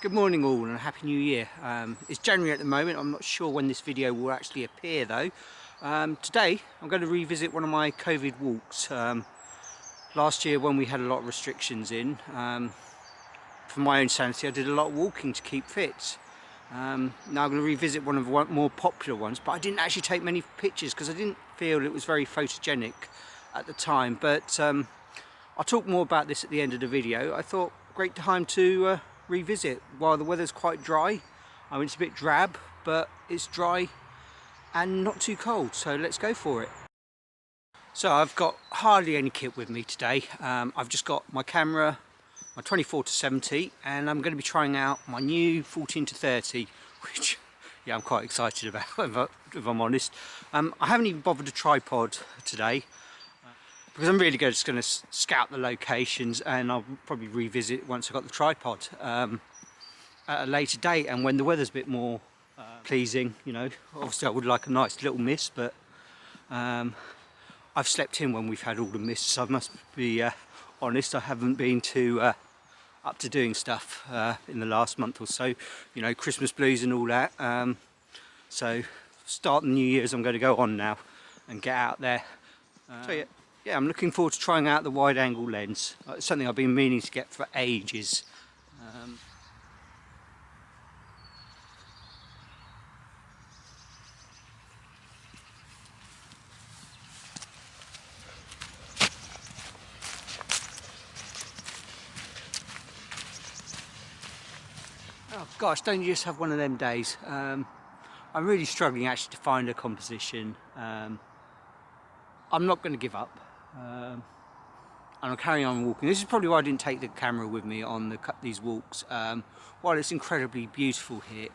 Good morning all and a happy new year. It's January at the moment. I'm not sure when this video will actually appear though. Today I'm going to revisit one of my COVID walks. Last year when we had a lot of restrictions in, for my own sanity I did a lot of walking to keep fit. Now I'm going to revisit one of the more popular ones, but I didn't actually take many pictures because I didn't feel it was very photogenic at the time. But I'll talk more about this at the end of the video. I thought great time to revisit while the weather's quite dry. I mean, it's a bit drab, but it's dry and not too cold, so let's go for it. So I've got hardly any kit with me today. I've just got my camera, my 24-70, and I'm going to be trying out my new 14-30, which yeah, I'm quite excited about if I'm honest. I haven't even bothered a tripod today because I'm really just going to scout the locations, and I'll probably revisit once I've got the tripod at a later date and when the weather's a bit more pleasing. You know, obviously I would like a nice little mist, but I've slept in when we've had all the mists, so I must be honest, I haven't been too up to doing stuff in the last month or so, you know, Christmas blues and all that. So starting New Year's I'm going to go on now and get out there. So yeah, I'm looking forward to trying out the wide angle lens. It's something I've been meaning to get for ages. Oh gosh, don't you just have one of them days? I'm really struggling actually to find a composition. I'm not going to give up. And I'm carrying on walking. This is probably why I didn't take the camera with me on these walks. While it's incredibly beautiful here,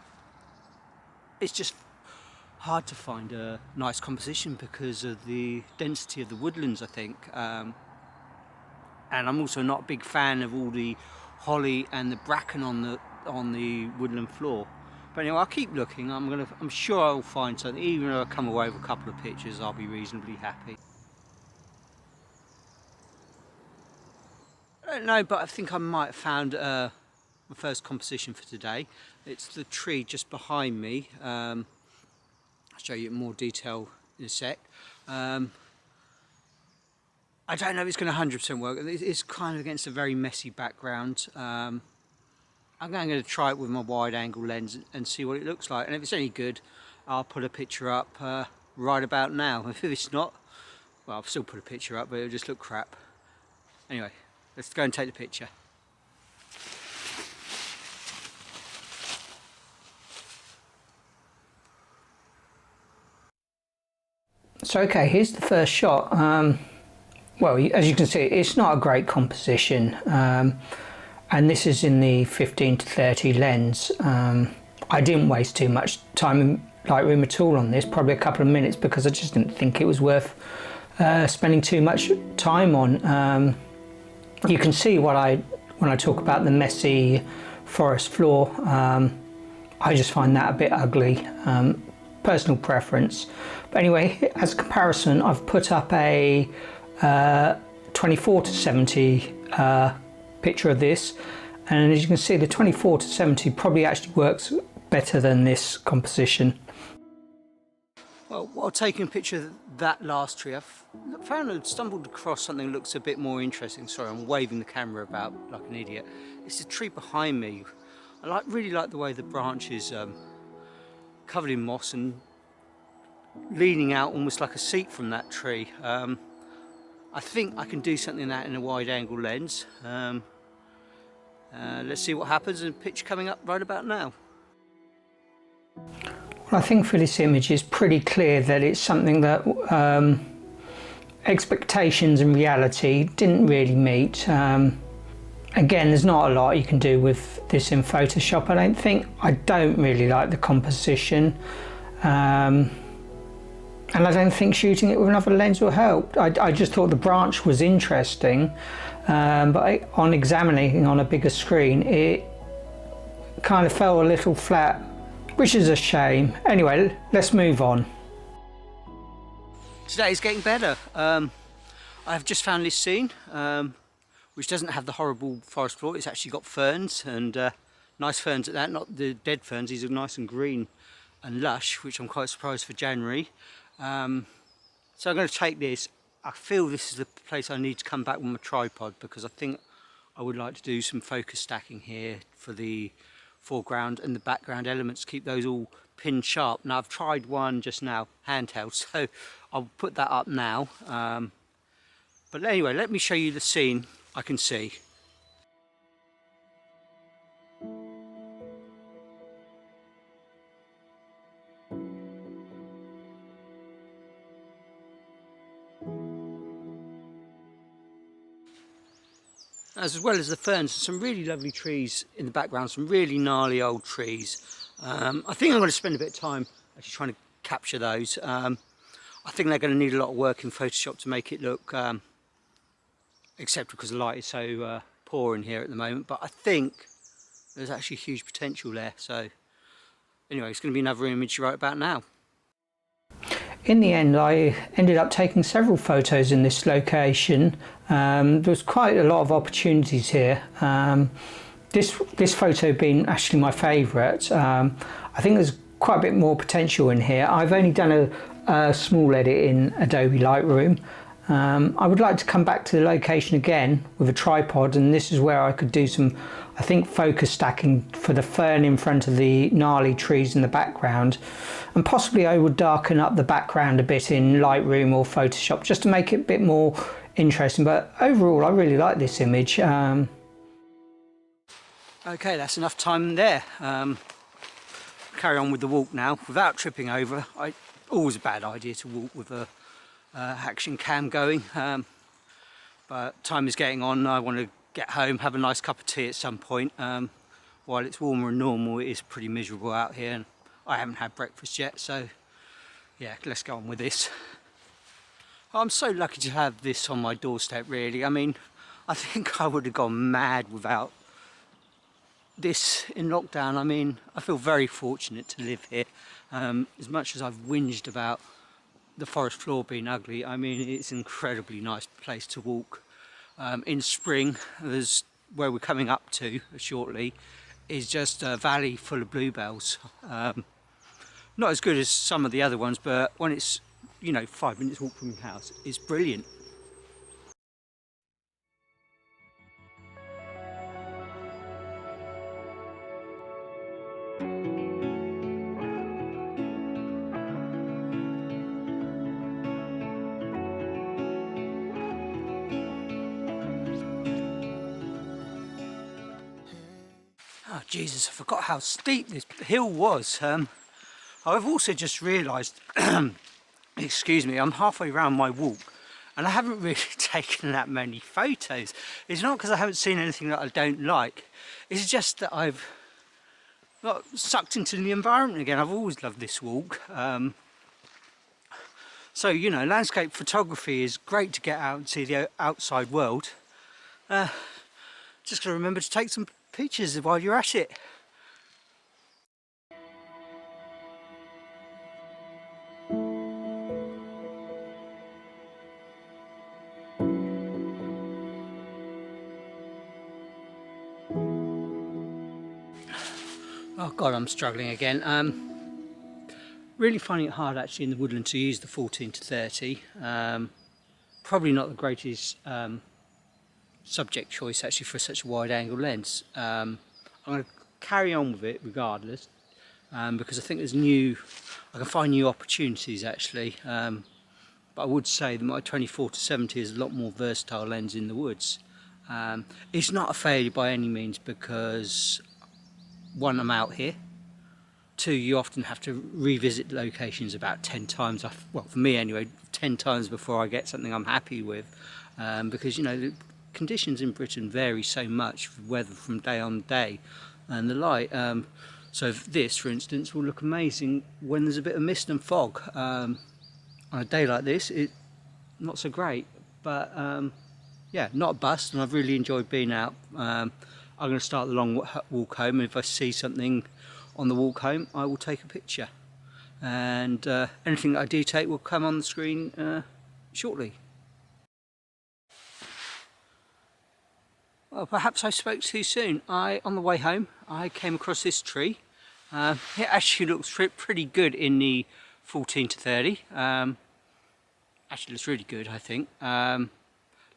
it's just hard to find a nice composition because of the density of the woodlands, I think. And I'm also not a big fan of all the holly and the bracken on the woodland floor. But anyway, I'll keep looking. I'm sure I'll find something. Even if I come away with a couple of pictures, I'll be reasonably happy. I don't know, but I think I might have found my first composition for today. It's the tree just behind me. I'll show you in more detail in a sec. I don't know if it's going to 100% work. It's kind of against a very messy background. I'm going to try it with my wide angle lens and see what it looks like. And if it's any good, I'll put a picture up right about now. If it's not, well, I'll still put a picture up, but it'll just look crap. Anyway, let's go and take the picture. So okay, here's the first shot. Well, as you can see, it's not a great composition, and this is in the 15-30 lens. I didn't waste too much time in Lightroom at all on this, probably a couple of minutes, because I just didn't think it was worth spending too much time on. You can see when I talk about the messy forest floor, I just find that a bit ugly. Personal preference. But anyway, as a comparison, I've put up a 24-70 picture of this, and as you can see, the 24-70 probably actually works better than this composition. Well, while taking a picture of that last tree, I've stumbled across something that looks a bit more interesting. Sorry, I'm waving the camera about like an idiot. It's the tree behind me. I really like the way the branches covered in moss and leaning out almost like a seat from that tree. I think I can do something like that in a wide angle lens. Let's see what happens, and pitch coming up right about now. Well, I think for this image it's pretty clear that it's something that expectations and reality didn't really meet. Again, there's not a lot you can do with this in Photoshop, I don't think. I don't really like the composition, and I don't think shooting it with another lens will help. I just thought the branch was interesting, but on examining on a bigger screen it kind of fell a little flat, which is a shame. Anyway, let's move on. Today's getting better. I've just found this scene, which doesn't have the horrible forest floor. It's actually got ferns and Nice ferns at that, not the dead ferns. These are nice and green and lush, which I'm quite surprised for January. So I'm going to take this. I feel this is the place I need to come back with my tripod, because I think I would like to do some focus stacking here for the foreground and the background elements, keep those all pinned sharp. Now I've tried one just now, handheld, so I'll put that up now. But anyway, let me show you the scene I can see. As well as the ferns, some really lovely trees in the background, some really gnarly old trees. I think I'm going to spend a bit of time actually trying to capture those. I think they're going to need a lot of work in Photoshop to make it look acceptable, because the light is so poor in here at the moment, but I think there's actually huge potential there. So anyway, it's going to be another image right about now. In the end, I ended up taking several photos in this location. There was quite a lot of opportunities here. This photo being actually my favourite. I think there's quite a bit more potential in here. I've only done a small edit in Adobe Lightroom. I would like to come back to the location again with a tripod, and this is where I could do some, I think, focus stacking for the fern in front of the gnarly trees in the background, and possibly I would darken up the background a bit in Lightroom or Photoshop just to make it a bit more interesting. But overall I really like this image. Okay, that's enough time there. Carry on with the walk now without tripping over. Always a bad idea to walk with a action cam going, but time is getting on. I want to get home, have a nice cup of tea at some point. While it's warmer than normal, it is pretty miserable out here, and I haven't had breakfast yet, so yeah, let's go on with this. I'm so lucky to have this on my doorstep, really. I mean, I think I would have gone mad without this in lockdown. I mean, I feel very fortunate to live here. As much as I've whinged about the forest floor being ugly, I mean, it's an incredibly nice place to walk. In spring, there's where we're coming up to shortly, is just a valley full of bluebells. Not as good as some of the other ones, but when it's, you know, 5 minutes walk from your house, it's brilliant. Oh Jesus, I forgot how steep this hill was. I've also just realised, excuse me, I'm halfway around my walk and I haven't really taken that many photos. It's not because I haven't seen anything that I don't like, it's just that I've got sucked into the environment again. I've always loved this walk. So, you know, landscape photography is great to get out and see the outside world. Just got to remember to take some pictures while you're at it. Oh God, I'm struggling again. Really finding it hard actually in the woodland to use the 14 to 30. Probably not the greatest subject choice actually for such a wide angle lens. I'm going to carry on with it regardless, because I think I can find new opportunities actually. But I would say that my 24 to 70 is a lot more versatile lens in the woods. It's not a failure by any means, because one, I'm out here. Two, you often have to revisit locations about 10 times, well for me anyway, 10 times before I get something I'm happy with, because you know the conditions in Britain vary so much, weather from day on day and the light. So this for instance will look amazing when there's a bit of mist and fog. On a day like this it's not so great, but yeah, not a bust, and I've really enjoyed being out. I'm going to start the long walk home, and if I see something on the walk home I will take a picture, and anything that I do take will come on the screen shortly. Well, perhaps I spoke too soon. On the way home, I came across this tree. It actually looks pretty good in the 14 to 30. Actually looks really good, I think.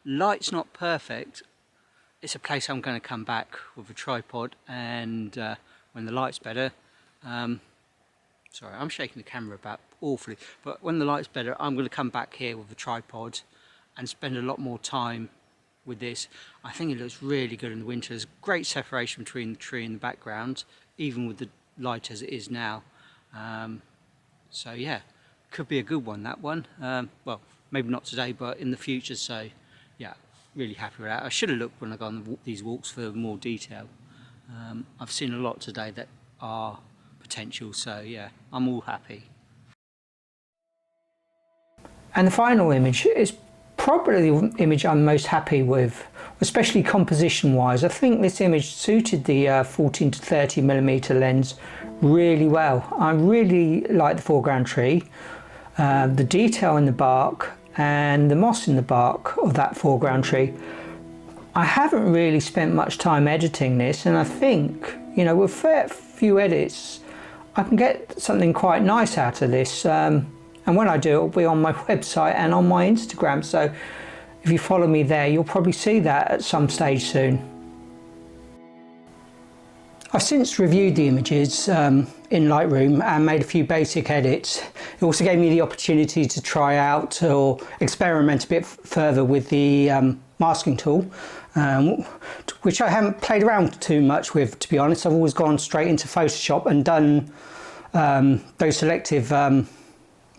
Light's not perfect. It's a place I'm going to come back with a tripod, and when the light's better, sorry, I'm shaking the camera about awfully, but when the light's better, I'm going to come back here with a tripod and spend a lot more time with this. I think it looks really good in the winter. There's great separation between the tree and the background, even with the light as it is now. So yeah, could be a good one, that one. Well, maybe not today, but in the future. So yeah, really happy with that. I should have looked when I go on these walks for more detail. I've seen a lot today that are potential, so yeah, I'm all happy. And the final image is probably the image I'm most happy with, especially composition wise. I think this image suited the 14 to 30mm lens really well. I really like the foreground tree, the detail in the bark and the moss in the bark of that foreground tree. I haven't really spent much time editing this, and I think, you know, with a fair few edits I can get something quite nice out of this. And when I do, it'll be on my website and on my Instagram, so if you follow me there, you'll probably see that at some stage soon. I've since reviewed the images in Lightroom and made a few basic edits. It also gave me the opportunity to try out or experiment a bit further with the masking tool, which I haven't played around too much with, to be honest. I've always gone straight into Photoshop and done those selective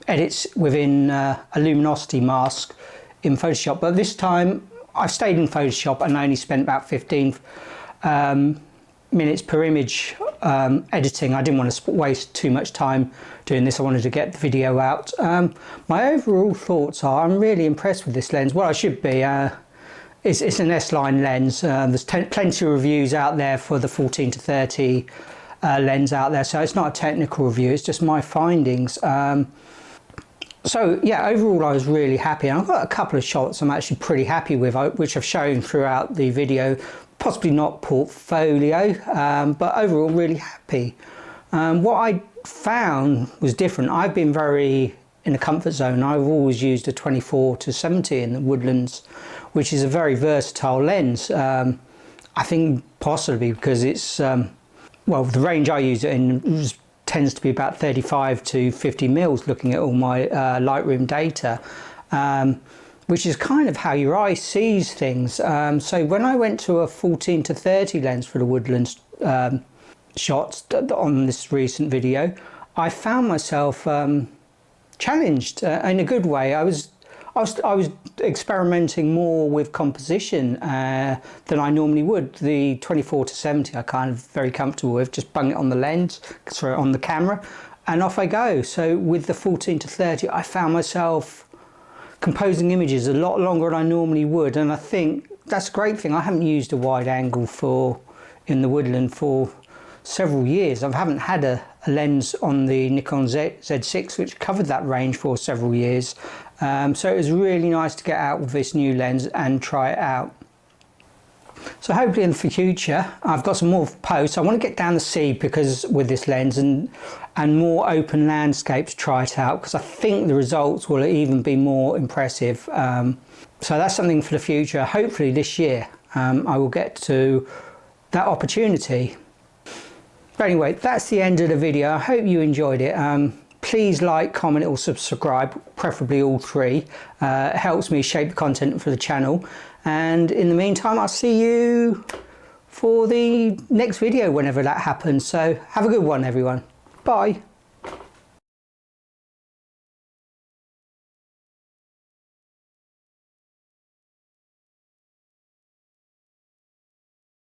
edits within a luminosity mask in Photoshop, but this time I've stayed in Photoshop and only spent about 15 minutes per image editing. I didn't want to waste too much time doing this. I wanted to get the video out. My overall thoughts are I'm really impressed with this lens. Well, I should be. It's an S-line lens. There's plenty of reviews out there for the 14 to 30 lens out there, so it's not a technical review, it's just my findings. So yeah, overall I was really happy, and I've got a couple of shots I'm actually pretty happy with, which I've shown throughout the video. Possibly not portfolio, but overall really happy. What I found was different. I've been very in the comfort zone. I've always used a 24 to 70 in the woodlands, which is a very versatile lens. I think possibly because it's, well, the range I use it in tends to be about 35 to 50 mils, looking at all my Lightroom data, which is kind of how your eye sees things. So when I went to a 14 to 30 lens for the woodlands shots on this recent video, I found myself challenged in a good way. I was experimenting more with composition than I normally would. The 24 to 70 I kind of very comfortable with, just bung it on the lens, sorry, on the camera, and off I go. So with the 14 to 30 I found myself composing images a lot longer than I normally would, and I think that's a great thing. I haven't used a wide angle in the woodland for several years. I haven't had a lens on the Nikon Z6 which covered that range for several years. So it was really nice to get out with this new lens and try it out. So hopefully in the future I've got some more posts. I want to get down the sea because with this lens and more open landscape to try it out, because I think the results will even be more impressive. So that's something for the future. Hopefully this year I will get to that opportunity. But anyway, that's the end of the video. I hope you enjoyed it. Please like, comment or subscribe, preferably all three. It helps me shape the content for the channel. And in the meantime, I'll see you for the next video whenever that happens. So have a good one, everyone. Bye.